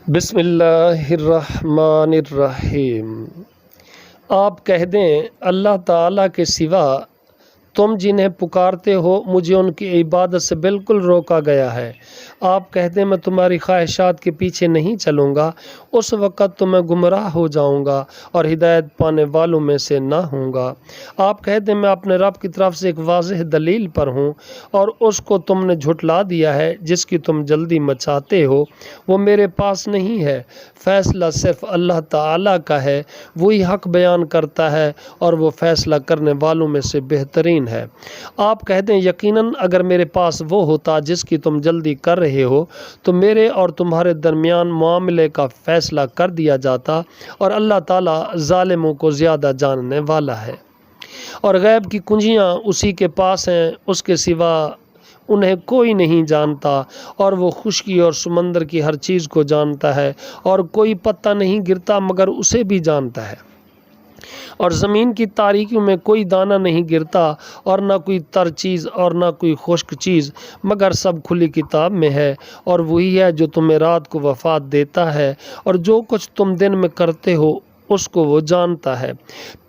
بسم اللہ الرحمن الرحیم۔ آپ کہہ دیں اللہ تعالیٰ کے سوا تم جنہیں پکارتے ہو مجھے ان کی عبادت سے بالکل روکا گیا ہے۔ آپ کہہ دیں میں تمہاری خواہشات کے پیچھے نہیں چلوں گا، اس وقت تو میں گمراہ ہو جاؤں گا اور ہدایت پانے والوں میں سے نہ ہوں گا۔ آپ کہہ دیں میں اپنے رب کی طرف سے ایک واضح دلیل پر ہوں اور اس کو تم نے جھٹلا دیا ہے جس کی تم جلدی مچاتے ہو، وہ میرے پاس نہیں ہے۔ فیصلہ صرف اللہ تعالیٰ کا ہے، وہی حق بیان کرتا ہے اور وہ فیصلہ کرنے والوں میں سے بہترین ہے۔ آپ کہہ دیں یقیناً اگر میرے پاس وہ ہوتا جس کی تم جلدی کر رہے ہو تو میرے اور تمہارے درمیان معاملے کا فیصلہ کر دیا جاتا، اور اللہ تعالیٰ ظالموں کو زیادہ جاننے والا ہے۔ اور غیب کی کنجیاں اسی کے پاس ہیں، اس کے سوا انہیں کوئی نہیں جانتا، اور وہ خشکی اور سمندر کی ہر چیز کو جانتا ہے، اور کوئی پتا نہیں گرتا مگر اسے بھی جانتا ہے، اور زمین کی تاریکیوں میں کوئی دانہ نہیں گرتا، اور نہ کوئی تر چیز اور نہ کوئی خشک چیز، مگر سب کھلی کتاب میں ہے۔ اور وہی ہے جو تمہیں رات کو وفات دیتا ہے، اور جو کچھ تم دن میں کرتے ہو اس کو وہ جانتا ہے۔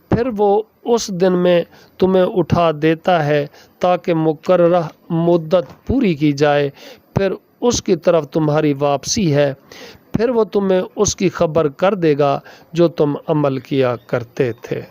پھر وہ اس دن میں تمہیں اٹھا دیتا ہے تاکہ مقررہ مدت پوری کی جائے، پھر اس کی طرف تمہاری واپسی ہے، پھر وہ تمہیں اس کی خبر کر دے گا جو تم عمل کیا کرتے تھے۔